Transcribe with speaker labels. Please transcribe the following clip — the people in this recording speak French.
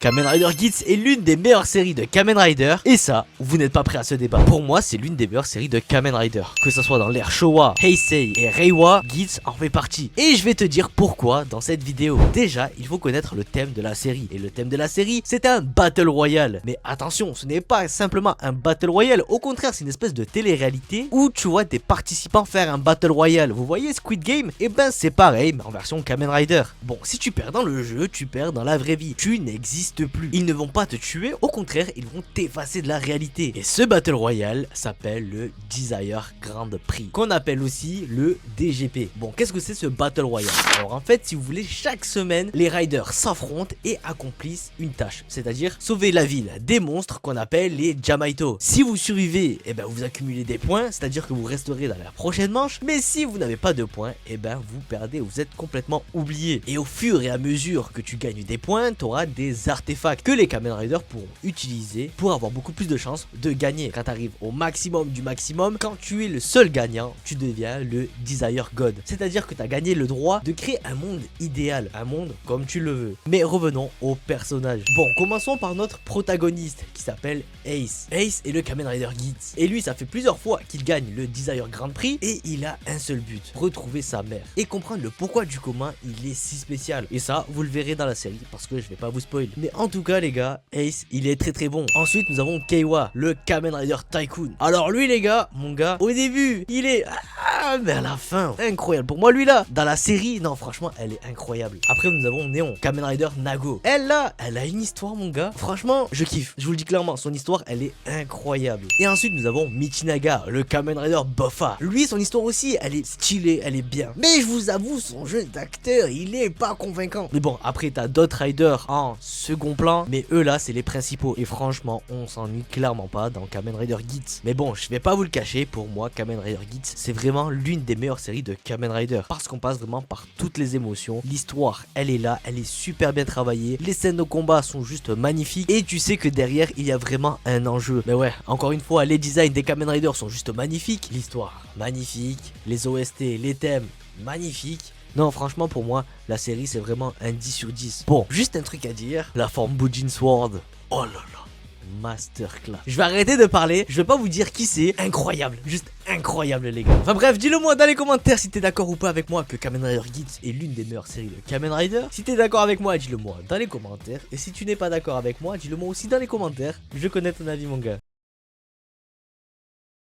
Speaker 1: Kamen Rider Geats est l'une des meilleures séries de Kamen Rider, et ça, vous n'êtes pas prêt à ce débat. Pour moi, c'est l'une des meilleures séries de Kamen Rider. Que ce soit dans l'ère Showa, Heisei et Reiwa, Geats en fait partie. Et je vais te dire pourquoi dans cette vidéo. Déjà, il faut connaître le thème de la série. Et le thème de la série, c'est un Battle Royale. Mais attention, ce n'est pas simplement un Battle Royale, au contraire, c'est une espèce de télé-réalité où tu vois des participants faire un Battle Royale. Vous voyez Squid Game? Et ben c'est pareil, mais en version Kamen Rider. Bon, si tu perds dans le jeu, tu perds dans la vraie vie. Tu n'existes plus. Ils ne vont pas te tuer, au contraire, ils vont t'effacer de la réalité. Et ce Battle Royale s'appelle le Desire Grand Prix, qu'on appelle aussi le DGP. Bon, qu'est-ce que c'est ce Battle Royale? Alors en fait, si vous voulez, chaque semaine, les riders s'affrontent et accomplissent une tâche, c'est-à-dire sauver la ville des monstres qu'on appelle les Jamaito. Si vous survivez, et ben vous accumulez des points, c'est-à-dire que vous resterez dans la prochaine manche, mais si vous n'avez pas de points, et ben vous perdez, vous êtes complètement oublié. Et au fur et à mesure que tu gagnes des points, tu auras des artefacts que les Kamen Riders pourront utiliser pour avoir beaucoup plus de chances de gagner. Quand tu arrives au maximum du maximum, quand tu es le seul gagnant, tu deviens le Desire God. C'est-à-dire que tu as gagné le droit de créer un monde idéal, un monde comme tu le veux. Mais revenons au personnage. Bon, commençons par notre protagoniste qui s'appelle Ace. Ace est le Kamen Rider Geats. Et lui, ça fait plusieurs fois qu'il gagne le Desire Grand Prix et il a un seul but, retrouver sa mère et comprendre le pourquoi du comment il est si spécial. Et ça, vous le verrez dans la série parce que je vais pas vous spoiler. Mais en tout cas les gars, Ace il est très bon. Ensuite nous avons Keiwa, le Kamen Rider Tycoon. Alors lui les gars, mon gars, au début il est mais à la fin incroyable. Pour moi lui là, dans la série, non franchement elle est incroyable. Après nous avons Néon, Kamen Rider Nago. Elle là, elle a une histoire mon gars. Franchement je kiffe, je vous le dis clairement, son histoire elle est incroyable. Et ensuite nous avons Michinaga, le Kamen Rider Buffa. Lui son histoire aussi elle est stylée, elle est bien. Mais je vous avoue son jeu d'acteur il est pas convaincant. Mais bon après t'as d'autres riders en second plan, mais eux là c'est les principaux et franchement on s'ennuie clairement pas dans Kamen Rider Geats. Mais bon je vais pas vous le cacher, pour moi Kamen Rider Geats c'est vraiment l'une des meilleures séries de Kamen Rider parce qu'on passe vraiment par toutes les émotions. L'histoire elle est là, elle est super bien travaillée, les scènes de combat sont juste magnifiques et tu sais que derrière il y a vraiment un enjeu. Mais ouais, encore une fois les designs des Kamen Rider sont juste magnifiques, l'histoire magnifique, les OST, les thèmes magnifiques. Non franchement pour moi la série c'est vraiment un 10 sur 10. Bon, juste un truc à dire, la forme Bujin Sword, oh là là, masterclass. Je vais arrêter de parler, je vais pas vous dire qui c'est, incroyable, juste incroyable les gars. Enfin bref, dis-le moi dans les commentaires si t'es d'accord ou pas avec moi que Kamen Rider Geats est l'une des meilleures séries de Kamen Rider. Si t'es d'accord avec moi, dis-le moi dans les commentaires. Et si tu n'es pas d'accord avec moi, dis-le moi aussi dans les commentaires. Je connais ton avis mon gars.